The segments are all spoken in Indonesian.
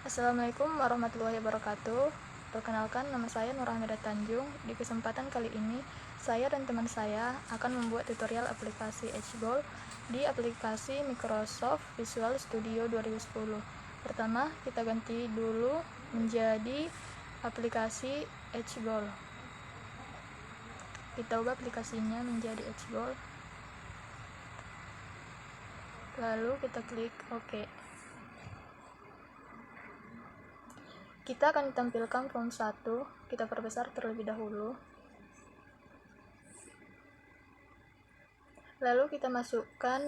Assalamualaikum warahmatullahi wabarakatuh. Perkenalkan, nama saya Nur Ahmeda Tanjung. Di kesempatan kali ini, saya dan teman saya akan membuat tutorial aplikasi Hgoal di aplikasi Microsoft Visual Studio 2010. Pertama, kita ganti dulu menjadi aplikasi Hgoal. Kita ubah aplikasinya menjadi Hgoal. Lalu kita klik OK. Kita akan ditampilkan form 1, kita perbesar terlebih dahulu. Lalu kita masukkan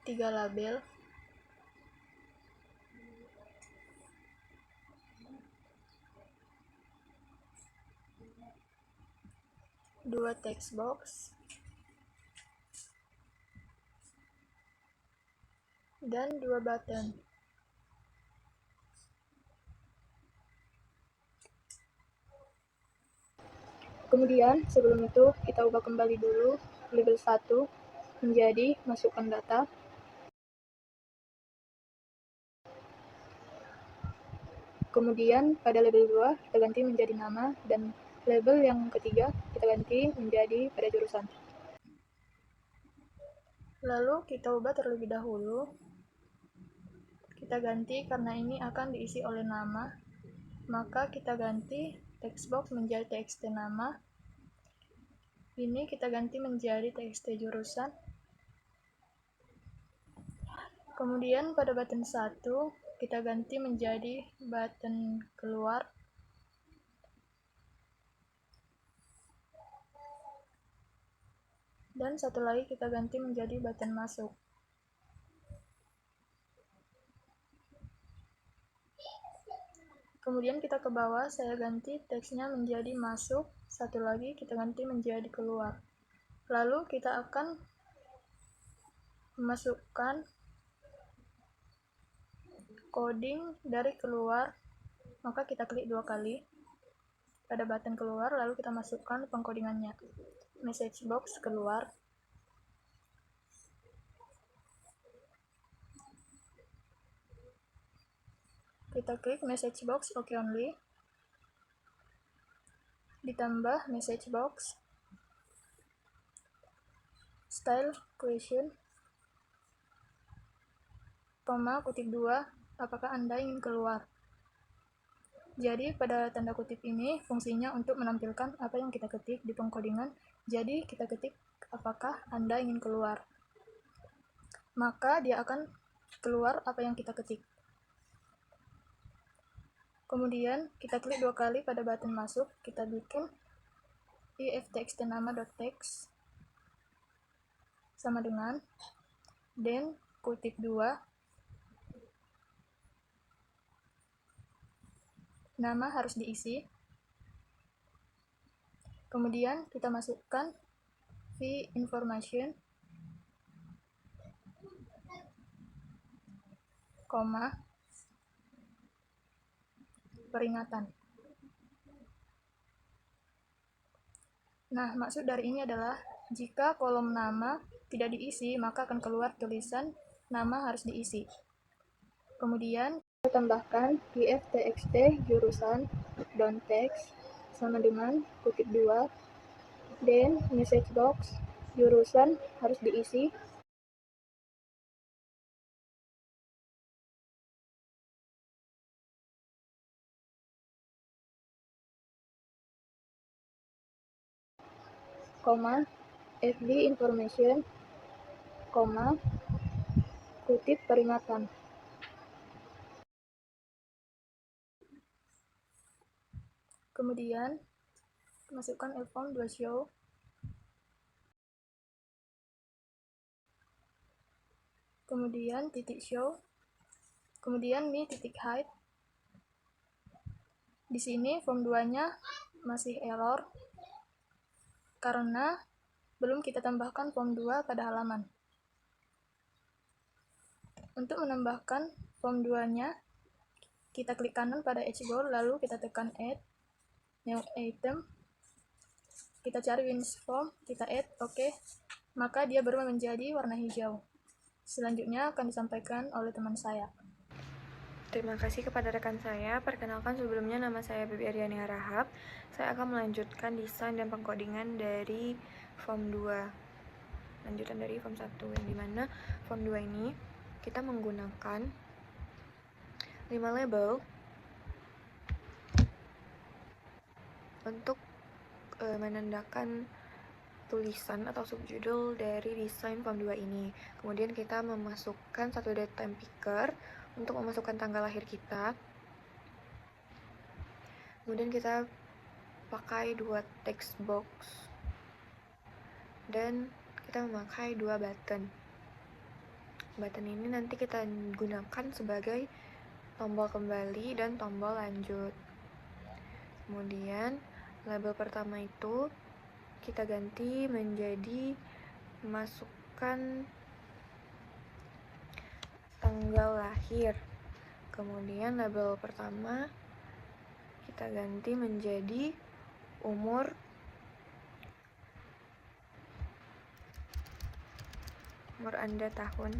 3 label. Dua text box. Dan 2 button. Kemudian sebelum itu kita ubah kembali dulu label 1 menjadi masukkan data. Kemudian pada label 2 kita ganti menjadi nama, dan label yang ketiga kita ganti menjadi pada jurusan. Lalu kita ubah terlebih dahulu. Kita ganti karena ini akan diisi oleh nama, maka kita ganti text box menjadi txt nama. Ini kita ganti menjadi txt jurusan. Kemudian pada button 1 kita ganti menjadi button keluar. Dan satu lagi kita ganti menjadi button masuk. Kemudian kita ke bawah, saya ganti teksnya menjadi masuk, satu lagi kita ganti menjadi keluar. Lalu kita akan memasukkan coding dari keluar, maka kita klik 2 kali pada button keluar, lalu kita masukkan pengkodingannya. Message box keluar. Kita klik message box OK only. Ditambah message box style question, koma kutip 2, apakah Anda ingin keluar. Jadi pada tanda kutip ini fungsinya untuk menampilkan apa yang kita ketik di pengkodingan. Jadi kita ketik apakah Anda ingin keluar, maka dia akan keluar apa yang kita ketik. Kemudian kita klik 2 kali pada button masuk, kita bikin if txt-nama.text sama dengan then kutip 2 nama harus diisi. Kemudian kita masukkan fee information, koma peringatan. Nah, maksud dari ini adalah jika kolom nama tidak diisi, maka akan keluar tulisan nama harus diisi. Kemudian kita tambahkan if txt jurusan .text sama dengan kutip 2, then message box jurusan harus diisi. Koma fb information, koma kutip peringatan. Kemudian masukkan f-form 2 show. Kemudian titik show. Kemudian mi titik hide. Di sini form 2-nya masih error karena belum kita tambahkan form 2 pada halaman. Untuk menambahkan form 2-nya, kita klik kanan pada Hgoal, lalu kita tekan add new item, kita cari Wins form, kita add OK, maka dia berubah menjadi warna hijau. Selanjutnya akan disampaikan oleh teman saya. Terima kasih kepada rekan saya. Perkenalkan, sebelumnya nama saya Baby Aryani Harahap. Saya akan melanjutkan desain dan pengkodingan dari form 2. Lanjutan dari form 1, yang dimana form 2 ini kita menggunakan 5 label untuk menandakan tulisan atau subjudul dari desain form 2 ini. Kemudian kita memasukkan satu date time picker untuk memasukkan tanggal lahir kita. Kemudian kita pakai 2 text box dan kita memakai 2 button. Button ini nanti kita gunakan sebagai tombol kembali dan tombol lanjut. Kemudian label pertama itu kita ganti menjadi masukkan tanggal lahir. Kemudian label pertama kita ganti menjadi umur Anda tahun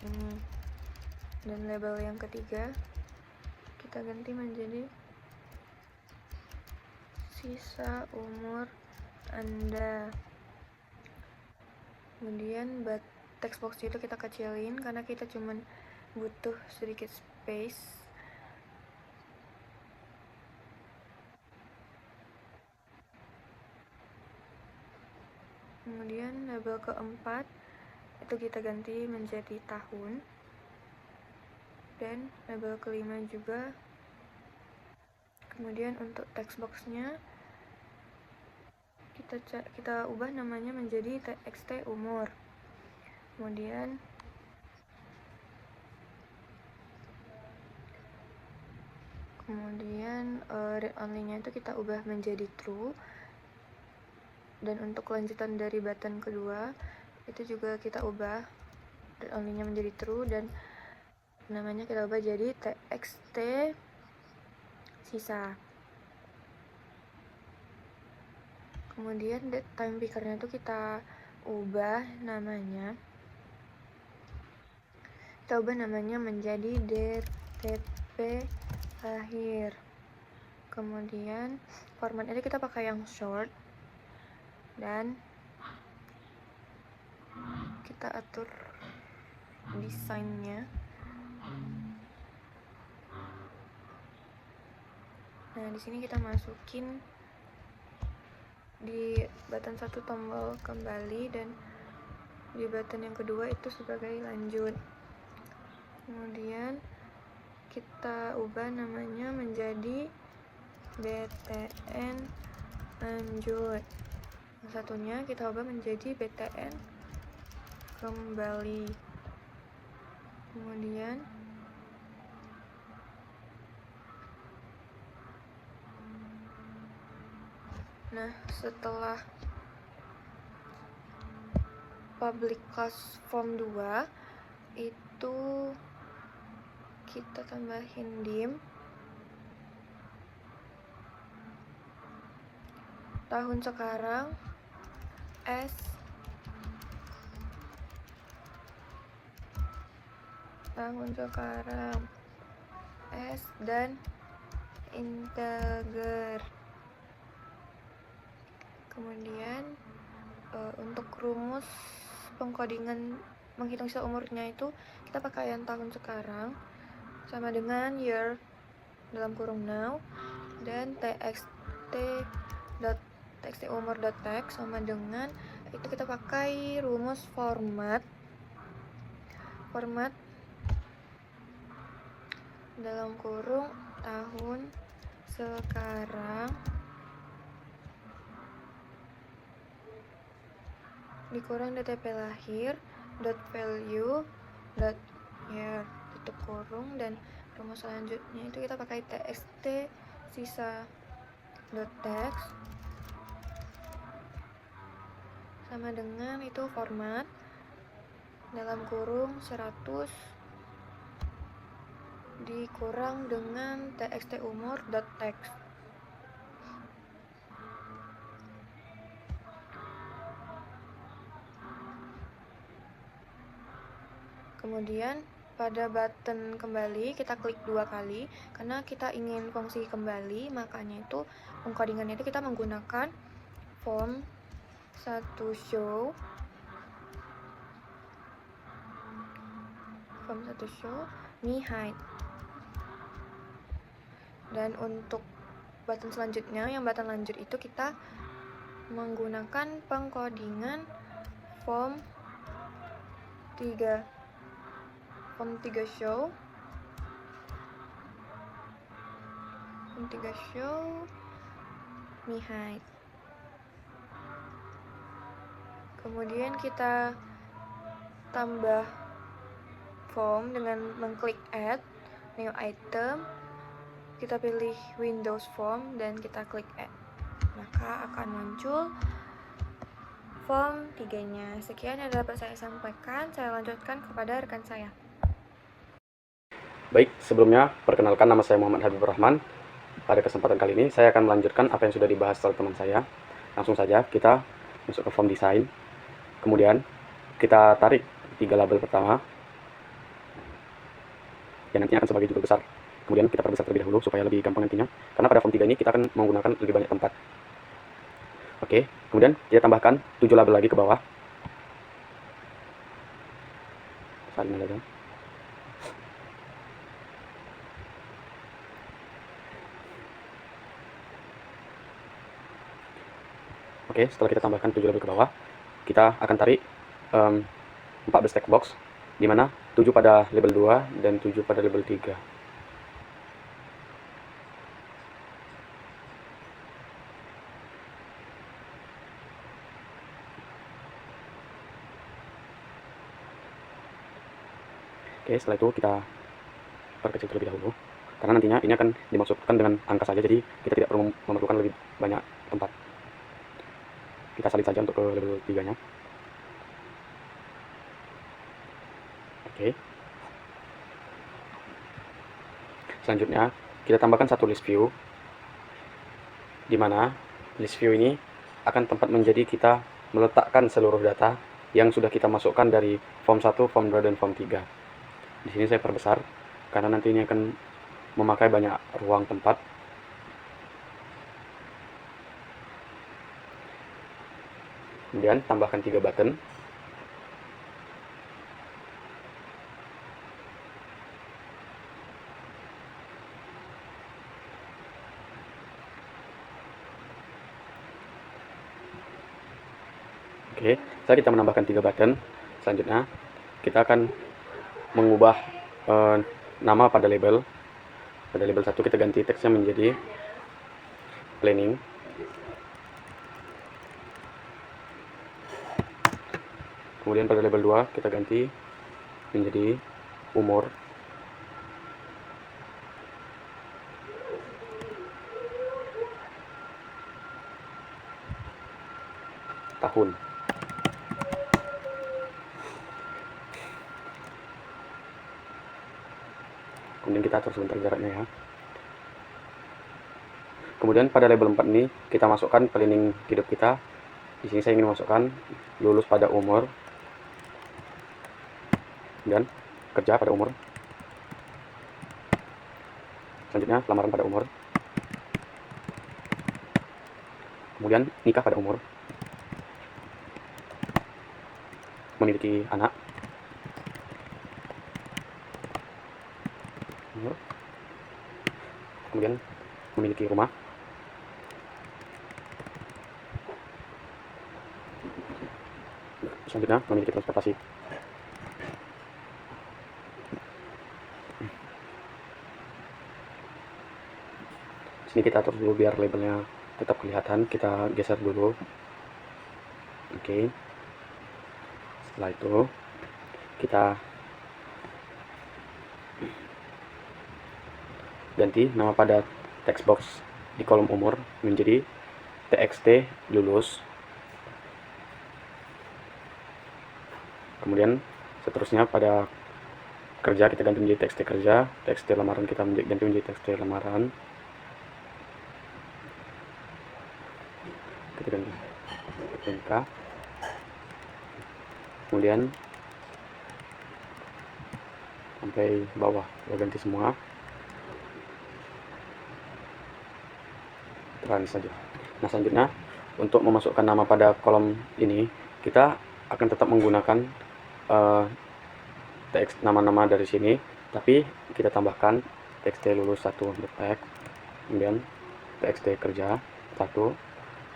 ini. Dan label yang ketiga kita ganti menjadi sisa umur Anda. Kemudian text box itu kita kecilin karena kita cuman butuh sedikit space. Kemudian label keempat itu kita ganti menjadi tahun, dan label kelima juga. Kemudian untuk text boxnya kita ubah namanya menjadi txt umur. Kemudian read only-nya itu kita ubah menjadi true. Dan untuk kelanjutan dari button kedua itu juga kita ubah read only-nya menjadi true dan namanya kita ubah jadi txt sisa. Kemudian date time picker-nya itu kita ubah namanya menjadi DTP lahir. Kemudian format ini kita pakai yang short dan kita atur desainnya. Nah, di sini kita masukin di button 1 tombol kembali dan di button yang kedua itu sebagai lanjut. Kemudian kita ubah namanya menjadi BTN lanjut. Yang satunya kita ubah menjadi BTN kembali. Kemudian setelah public class form 2 itu kita tambahin dim tahun sekarang S dan integer. Kemudian untuk rumus pengkodingan menghitung sisa umurnya itu kita pakai yang tahun sekarang sama dengan year dalam kurung now, dan txt umur.text sama dengan itu kita pakai rumus format dalam kurung tahun sekarang dikurang DTP lahir .value .year tutup kurung, dan rumus selanjutnya itu kita pakai txt sisa .text sama dengan itu format dalam kurung 100 dikurang dengan txt umur .text. Kemudian pada button kembali kita klik 2 kali karena kita ingin fungsi kembali, makanya itu pengkodingannya itu kita menggunakan form 1 show me hide. Dan untuk button selanjutnya, yang button lanjut itu kita menggunakan pengkodingan form 3 show me hide. Kemudian kita tambah form dengan mengklik add new item, kita pilih Windows Form dan kita klik add, maka akan muncul form 3-nya. Sekian yang dapat saya sampaikan, saya lanjutkan kepada rekan saya. Baik, sebelumnya perkenalkan, nama saya Muhammad Habibur Rahman. Pada kesempatan kali ini saya akan melanjutkan apa yang sudah dibahas oleh teman saya. Langsung saja kita masuk ke form design. Kemudian kita tarik 3 label pertama yang nantinya akan sebagai judul besar. Kemudian kita perbesar terlebih dahulu supaya lebih gampang nantinya, karena pada form 3 ini kita akan menggunakan lebih banyak tempat. Oke, kemudian kita tambahkan 7 label lagi ke bawah. Salin aja. Oke, setelah kita tambahkan 7 label ke bawah, kita akan tarik 14 text box, di mana 7 pada label 2 dan 7 pada label 3. Oke, setelah itu kita perkecil terlebih dahulu, karena nantinya ini akan dimaksudkan dengan angka saja, jadi kita tidak perlu memerlukan lebih banyak tempat. Kita salin saja untuk ke level 3-nya. Oke. Selanjutnya kita tambahkan satu list view, di mana list view ini akan tempat menjadi kita meletakkan seluruh data yang sudah kita masukkan dari form 1, form 2, dan form 3. Di sini saya perbesar karena nanti ini akan memakai banyak ruang tempat. Kemudian tambahkan 3 button. Oke, setelah kita menambahkan 3 button, selanjutnya kita akan mengubah nama pada label. Pada label 1 kita ganti teksnya menjadi planning. Kemudian pada label 2 kita ganti menjadi umur. Tahun. Kemudian kita atur sebentar jaraknya ya. Kemudian pada label 4 ini kita masukkan planning hidup kita. Di sini saya ingin masukkan lulus pada umur dan kerja pada umur. Selanjutnya lamaran pada umur. Kemudian nikah pada umur. Memiliki anak. Kemudian memiliki rumah. Selanjutnya memiliki transportasi. Sini kita atur dulu biar labelnya tetap kelihatan, kita geser dulu. Oke. Setelah itu kita ganti nama pada text box di kolom umur menjadi txt lulus. Kemudian seterusnya pada kerja kita ganti menjadi txt kerja, txt lamaran kita ganti menjadi txt lamaran. Kita ganti nikah. Kemudian sampai bawah, kita ganti semua, terang saja. Nah, selanjutnya untuk memasukkan nama pada kolom ini, kita akan tetap menggunakan teks nama-nama dari sini, tapi kita tambahkan txt lulus 1 untuk tag, kemudian txt kerja 1,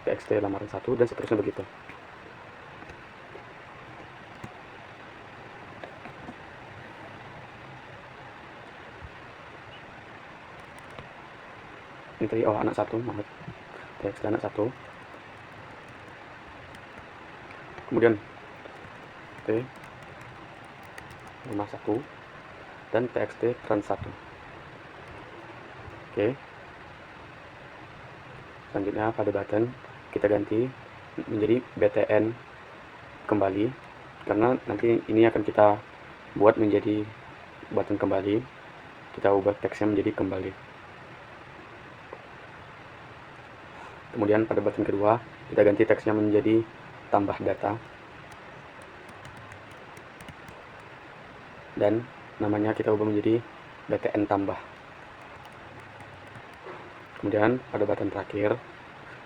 txt lamaran 1, dan seterusnya begitu. Ini tadi anak 1, maaf, txt anak 1, kemudian t rumah 1 dan txt trans 1. Oke, selanjutnya pada button kita ganti menjadi btn kembali, karena nanti ini akan kita buat menjadi button kembali. Kita ubah teksnya menjadi kembali. Kemudian pada button kedua kita ganti teksnya menjadi tambah data, dan namanya kita ubah menjadi btn tambah. Kemudian pada button terakhir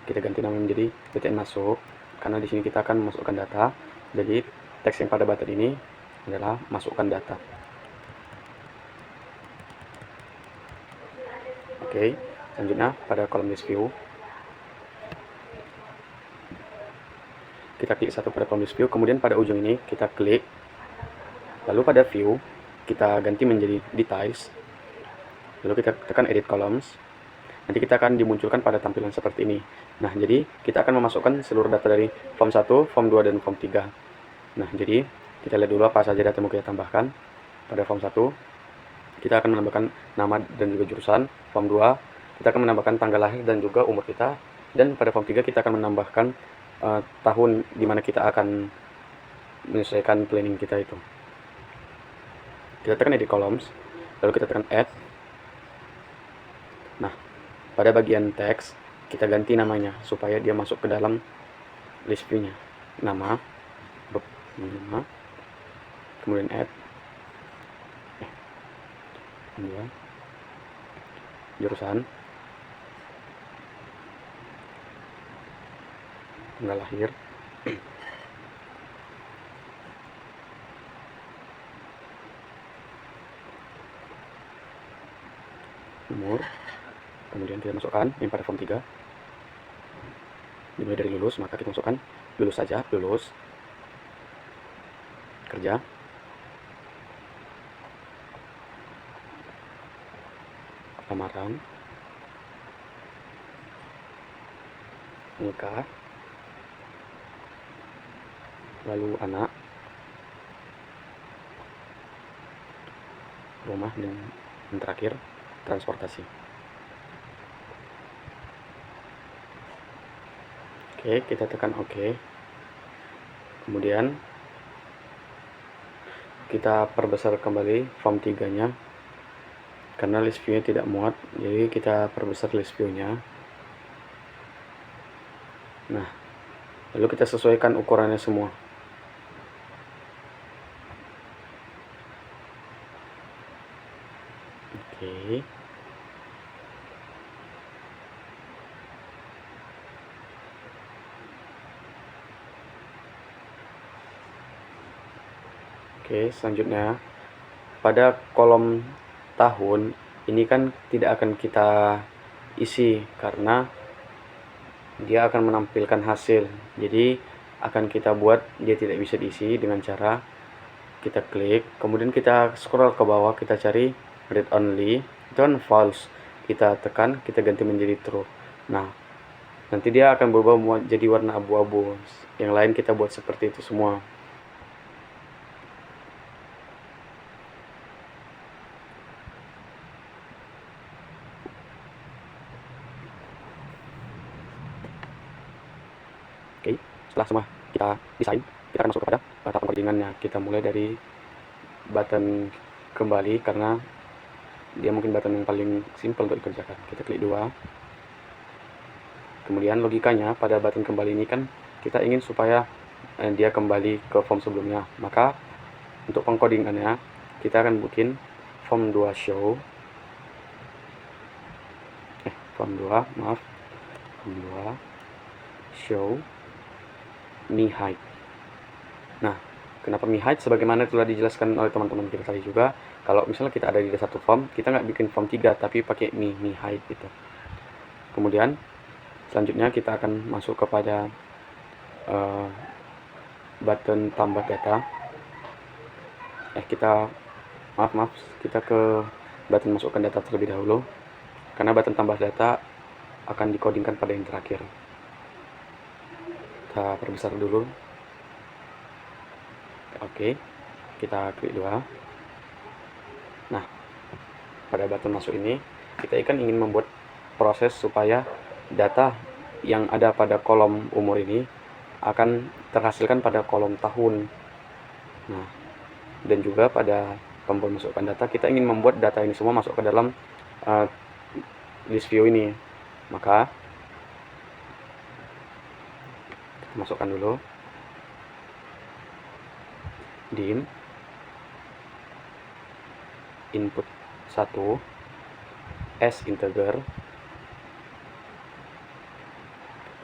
kita ganti nama menjadi btn masuk, karena di sini kita akan memasukkan data. Jadi teks yang pada button ini adalah masukkan data. Oke, selanjutnya pada kolom list view kita klik satu pada kolom list view, kemudian pada ujung ini kita klik, lalu pada view kita ganti menjadi details, lalu kita tekan edit columns. Nanti kita akan dimunculkan pada tampilan seperti ini. Nah, jadi kita akan memasukkan seluruh data dari form 1, form 2, dan form 3. Nah, jadi kita lihat dulu apa saja data yang mau kita tambahkan. Pada form 1 kita akan menambahkan nama dan juga jurusan. Form 2 kita akan menambahkan tanggal lahir dan juga umur kita. Dan pada form 3 kita akan menambahkan tahun dimana kita akan menyesuaikan planning kita itu. Kita tekan edit columns, lalu kita tekan add. Nah, pada bagian teks kita ganti namanya supaya dia masuk ke dalam list view-nya. Nama, kemudian add, kemudian jurusan, tanggal lahir, umur, kemudian kita masukkan yang pada form 3 dimulai dari lulus, maka kita masukkan lulus saja, lulus, kerja, lamaran, nikah, lalu anak, rumah, dan yang terakhir transportasi. Oke, kita tekan OK. Kemudian kita perbesar kembali form 3-nya karena list view-nya tidak muat, jadi kita perbesar list view-nya. Nah, lalu kita sesuaikan ukurannya semua. Oke. Oke, selanjutnya pada kolom tahun ini kan tidak akan kita isi karena dia akan menampilkan hasil. Jadi akan kita buat dia tidak bisa diisi dengan cara kita klik, kemudian kita scroll ke bawah, kita cari read only, itu kan false. Kita tekan, kita ganti menjadi true. Nah, nanti dia akan berubah jadi warna abu-abu. Yang lain kita buat seperti itu semua. Oke, setelah semua kita desain, kita akan masuk kepada tahap pengkodingannya. Kita mulai dari button kembali karena dia mungkin button yang paling simpel untuk dikerjakan. Kita klik 2. Kemudian logikanya pada button kembali ini kan kita ingin supaya dia kembali ke form sebelumnya. Maka untuk pengkodingannya kita akan bikin form 2 show form 2 show me height. Nah, kenapa me height? Sebagaimana telah dijelaskan oleh teman-teman kita tadi juga, kalau misalnya kita ada di satu form, kita nggak bikin form 3 tapi pakai me height gitu. Kemudian selanjutnya kita akan masuk kepada button tambah data. Kita ke button masukkan data terlebih dahulu, karena button tambah data akan dikodingkan pada yang terakhir. Kita perbesar dulu. Oke, kita klik 2. Nah, pada button masuk ini kita ingin membuat proses supaya data yang ada pada kolom umur ini akan terhasilkan pada kolom tahun. Nah, dan juga pada tombol masukkan data kita ingin membuat data ini semua masuk ke dalam list view ini. Maka kita masukkan dulu dim input 1 as integer,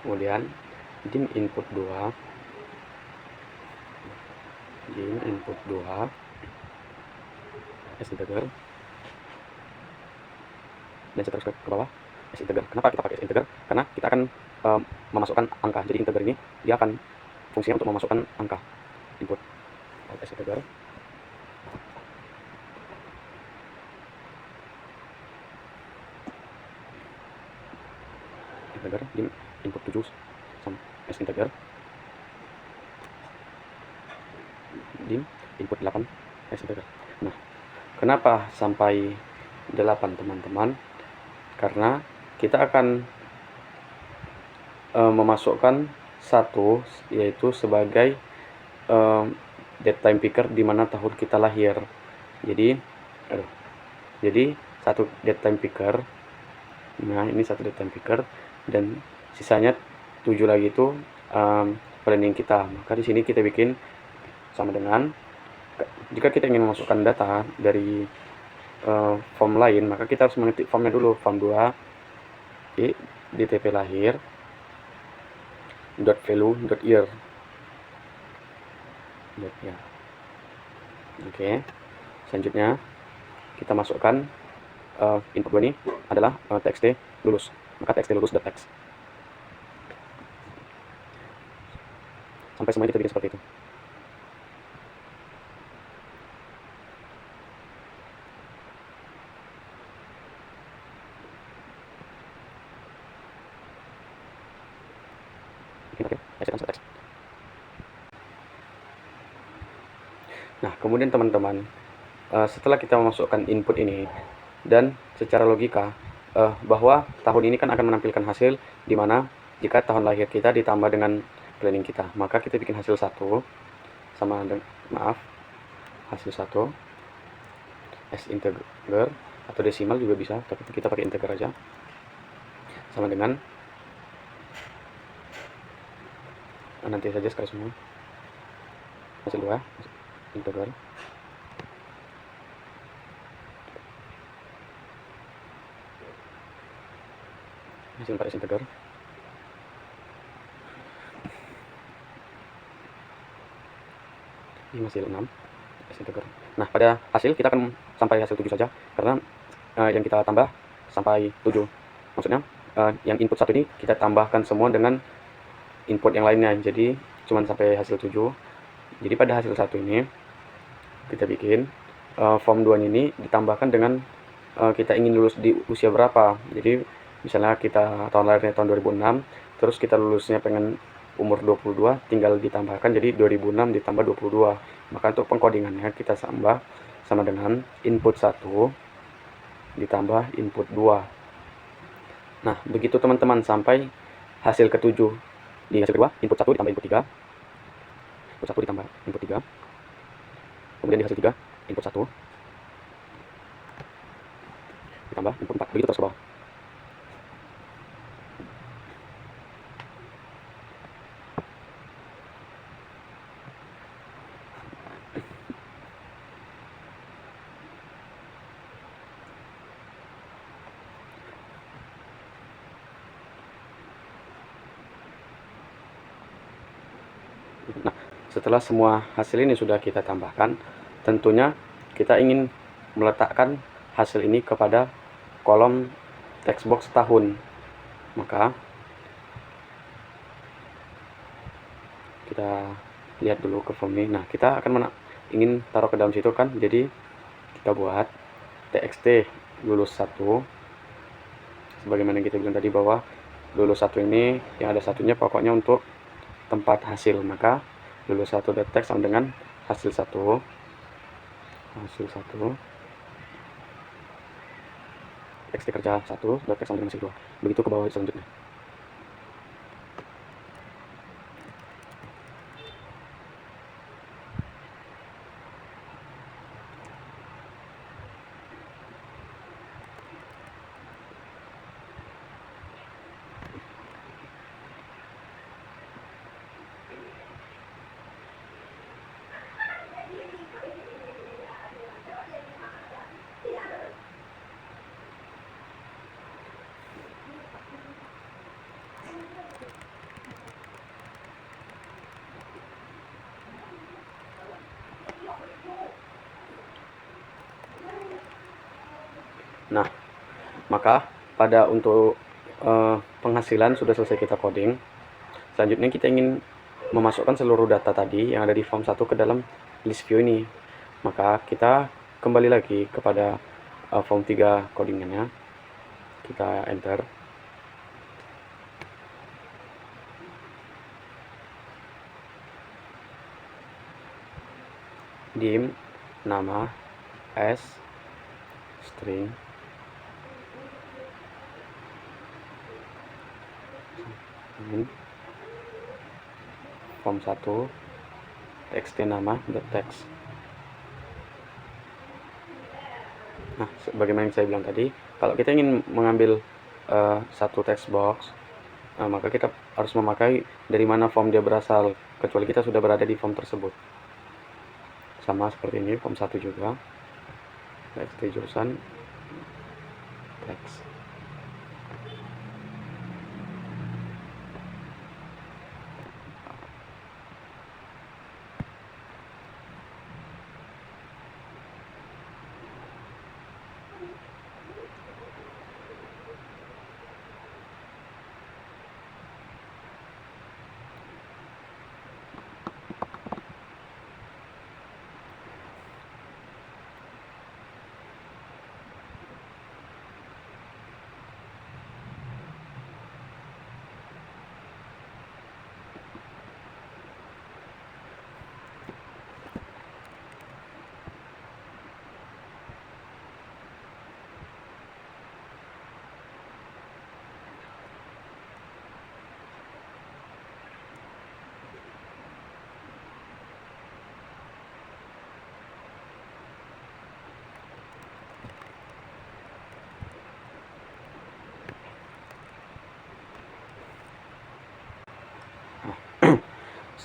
kemudian dim input 2 as integer, dan seterusnya ke bawah as integer. Kenapa kita pakai as integer? Karena kita akan memasukkan angka. Jadi integer ini dia akan fungsinya untuk memasukkan angka. Input as integer, dim input 7 sama as integer, dim input 8 as integer. Nah, kenapa sampai 8 teman-teman? Karena kita akan memasukkan satu, yaitu sebagai date time picker di mana tahun kita lahir. Jadi satu date time picker. Nah, ini satu date time picker, dan sisanya 7 lagi itu planning kita. Maka di sini kita bikin sama dengan, jika kita ingin memasukkan data dari form lain, maka kita harus mengetik formnya dulu, form 2 dtp lahir .value .year. Oke, selanjutnya kita masukkan input 2 ini adalah txt lulus, maka txt lulus.text sampai semuanya kita bikin seperti itu. Nah, kemudian teman-teman, setelah kita memasukkan input ini, dan secara logika bahwa tahun ini kan akan menampilkan hasil di mana jika tahun lahir kita ditambah dengan planning kita, maka kita bikin hasil 1 sama dengan hasil 1 as integer atau desimal juga bisa, tapi kita pakai integer aja, sama dengan nanti saja sekali semua hasil 2 integer hasil 4 as integer, ini hasil 6 as integer. Nah, pada hasil kita akan sampai hasil 7 saja, karena yang kita tambah sampai 7, maksudnya yang input 1 ini kita tambahkan semua dengan input yang lainnya, jadi cuman sampai hasil 7. Jadi pada hasil 1 ini kita bikin form 2 ini ditambahkan dengan kita ingin lulus di usia berapa. Jadi misalnya kita tahun lahirnya tahun 2006, terus kita lulusnya pengen umur 22, tinggal ditambahkan jadi 2006 ditambah 22. Maka untuk pengkodingannya kita tambah sama dengan input 1 ditambah input 2. Nah, begitu teman-teman sampai hasil ke-7. Di hasil kedua, input 1 ditambah input 3. Input 1 ditambah input 3. Kemudian di hasil 3, input 1 ditambah input 4. Begitu terus ke bawah. setelah semua hasil ini sudah kita tambahkan, tentunya kita ingin meletakkan hasil ini kepada kolom text box tahun. Maka kita lihat dulu ke form ini. Nah, kita akan ingin taruh ke dalam situ kan, jadi kita buat txt lulus 1, sebagaimana kita bilang tadi bahwa lulus 1 ini yang ada satunya pokoknya untuk tempat hasil, maka lulus 1.text sama dengan hasil 1 txt kerja 1.text sama dengan hasil 2, begitu ke bawah selanjutnya. Nah, maka pada untuk penghasilan sudah selesai kita coding. Selanjutnya kita ingin memasukkan seluruh data tadi yang ada di form 1 ke dalam list view ini. Maka kita kembali lagi kepada form 3 codingannya. Kita enter. Dim nama s string form 1 txt nama .text. Nah, sebagaimana yang saya bilang tadi, kalau kita ingin mengambil satu text box, maka kita harus memakai dari mana form dia berasal, kecuali kita sudah berada di form tersebut. Sama seperti ini, form 1 juga, txt jurusan text.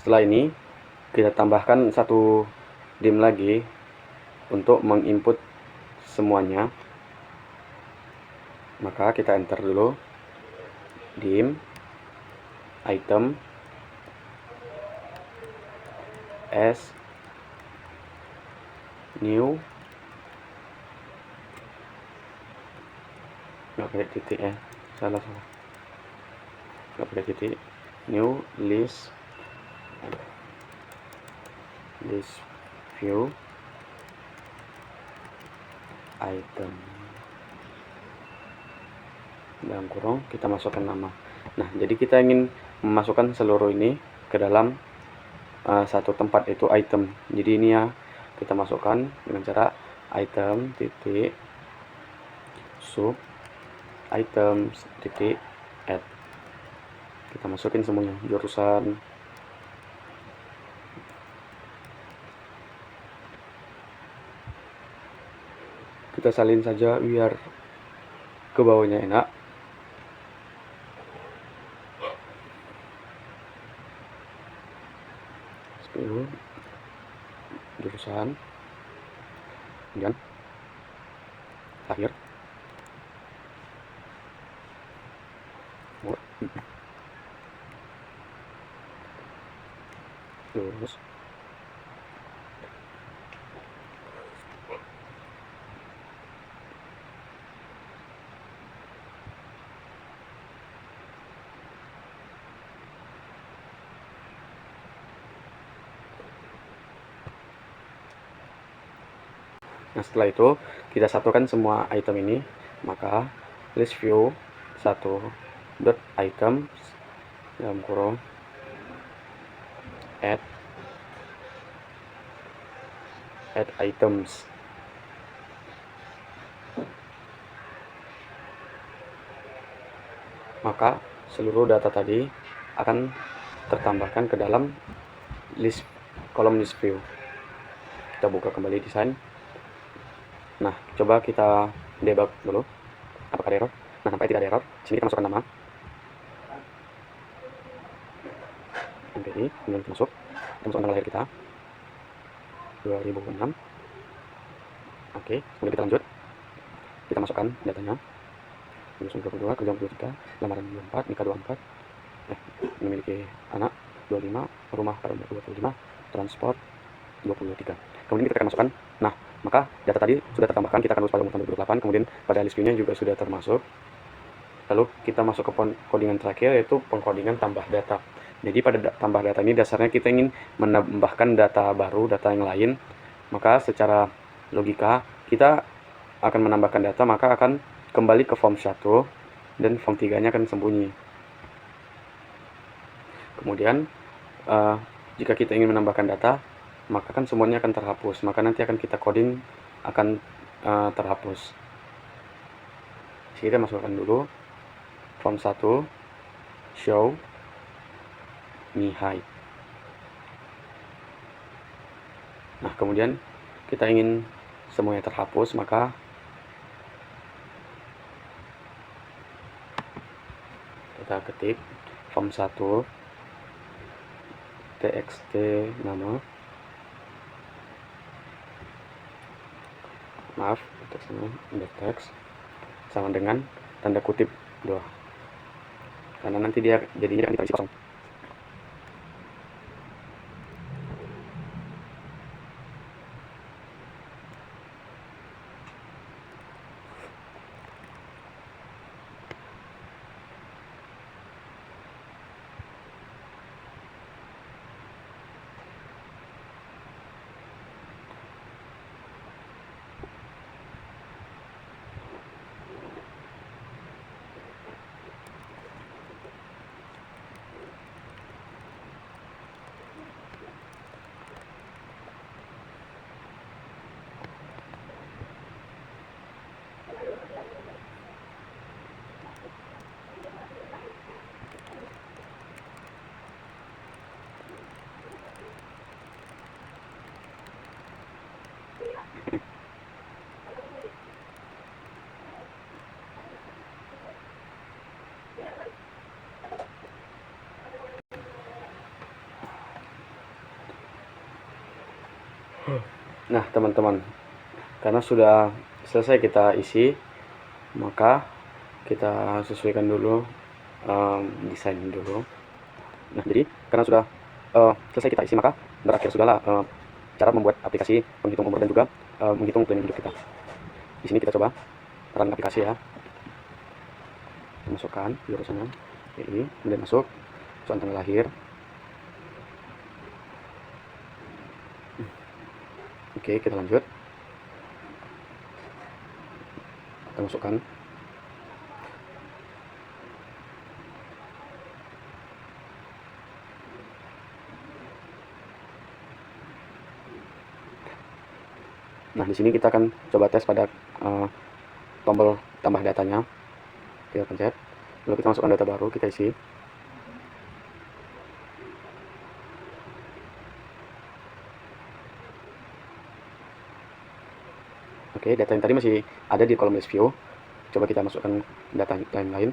Setelah ini kita tambahkan satu dim lagi untuk menginput semuanya. Maka kita enter dulu dim item s new, nggak pakai titik ya, salah nggak pakai titik, new list view item, dalam kurung kita masukkan nama. Nah, jadi kita ingin memasukkan seluruh ini ke dalam satu tempat, yaitu item. Jadi ini ya kita masukkan dengan cara item titik sub item titik add. Kita masukin semuanya, jurusan, kita salin saja biar ke bawahnya enak. Jurusan, kemudian akhir, lulus, Nah, setelah itu kita satukan semua item ini, maka list view 1.items dalam kurung add items. Maka seluruh data tadi akan tertambahkan ke dalam kolom list view. Kita buka kembali desain. Nah, coba kita debug dulu apakah ada error. Nah, nampaknya tidak ada error. Sini kita masukkan nama MPI, kemudian kita masukkan tanggal lahir kita 2006. Oke, kemudian kita lanjut, kita masukkan datanya 1922, kerja 23, lamaran 24, nikah 24, memiliki anak 25, rumah pada 25, transport 23. Kemudian kita akan masukkan. Nah, maka data tadi sudah tertambahkan, kita akan urus pada umur 28, kemudian pada list view-nya juga sudah termasuk. Lalu kita masuk ke codingan terakhir, yaitu pengkodingan tambah data. Jadi pada tambah data ini dasarnya kita ingin menambahkan data baru, data yang lain. Maka secara logika kita akan menambahkan data, maka akan kembali ke form 1 dan form 3-nya akan sembunyi. Kemudian jika kita ingin menambahkan data, maka kan semuanya akan terhapus, maka nanti akan kita coding akan terhapus. Jadi kita masukkan dulu form 1 show me height. Nah, kemudian kita ingin semuanya terhapus, maka kita ketik form 1 txt nama, maaf, teksnya teks sama dengan tanda kutip 2, karena nanti dia jadinya akan kita isi kosong. Nah, teman-teman, karena sudah selesai kita isi, maka kita sesuaikan dulu desain dulu. Nah, jadi karena sudah selesai kita isi, maka berakhir sudahlah cara membuat aplikasi penghitung umur dan juga menghitung planning hidup kita. Di sini kita coba run aplikasi ya. Masukkan jurusannya PI, kemudian masuk soal tanggal lahir. Oke, kita lanjut. Kita masukkan nah, di sini kita akan coba tes pada tombol tambah datanya. Kita pencet, lalu kita masukkan data baru, kita isi. Oke, data yang tadi masih ada di kolom list view. Coba kita masukkan data yang lain.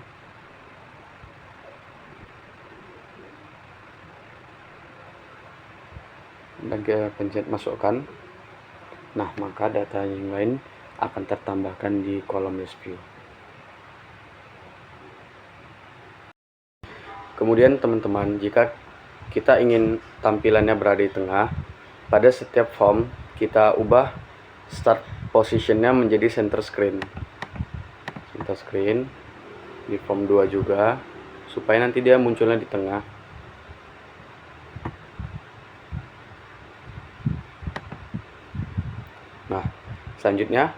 Dan kita pencet masukkan. Nah, maka data yang lain akan tertambahkan di kolom list view. Kemudian teman-teman, jika kita ingin tampilannya berada di tengah, pada setiap form kita ubah start positionnya menjadi center screen di form 2 juga, supaya nanti dia munculnya di tengah. Nah, Selanjutnya,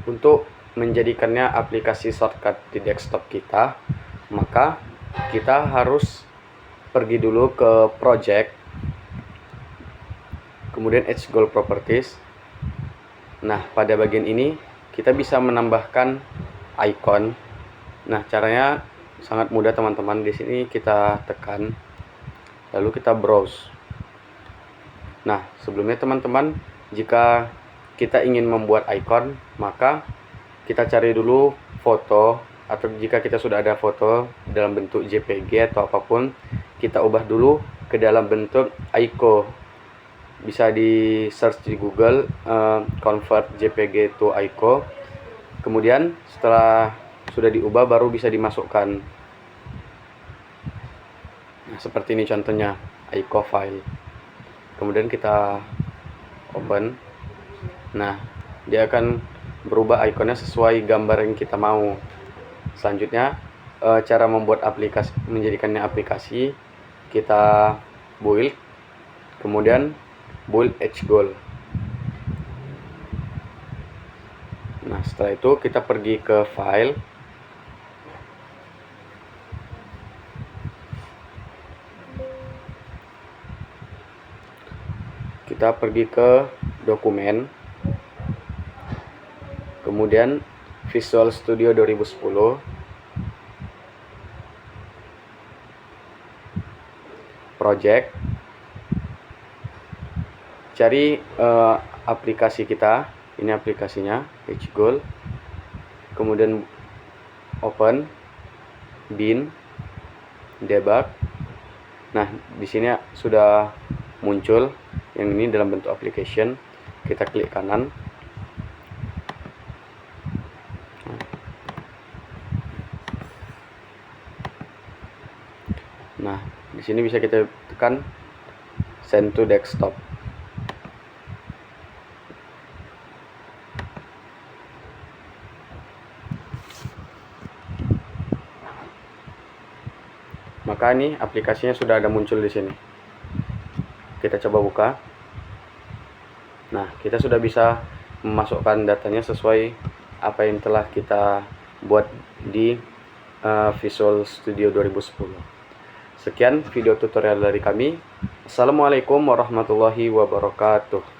untuk menjadikannya aplikasi shortcut di desktop kita, maka kita harus pergi dulu ke project, kemudian Edge Goal Properties. Nah, pada bagian ini kita bisa menambahkan icon. Nah, caranya sangat mudah teman-teman. Di sini kita tekan, lalu kita browse. Nah, sebelumnya teman-teman, jika kita ingin membuat icon, maka kita cari dulu foto, atau jika kita sudah ada foto dalam bentuk JPG atau apapun, kita ubah dulu ke dalam bentuk icon. Bisa di search di Google, convert JPG to icon. Kemudian setelah sudah diubah baru bisa dimasukkan. Nah, seperti ini contohnya icon file. Kemudian kita open. Nah, dia akan berubah ikonnya sesuai gambar yang kita mau. Selanjutnya, cara membuat aplikasi, menjadikannya aplikasi, kita build, kemudian build Edge Goal. Nah, setelah itu kita pergi ke file, kita pergi ke dokumen, kemudian Visual Studio 2010, project, cari aplikasi kita. Ini aplikasinya, Edge Goal. Kemudian open, bin, debug. Nah, di sini sudah muncul yang ini dalam bentuk application. Kita klik kanan. Nah, di sini bisa kita tekan send to desktop. Maka ini aplikasinya sudah ada muncul di sini. Kita coba buka. Nah, kita sudah bisa memasukkan datanya sesuai apa yang telah kita buat di Visual Studio 2010. Sekian video tutorial dari kami. Assalamualaikum warahmatullahi wabarakatuh.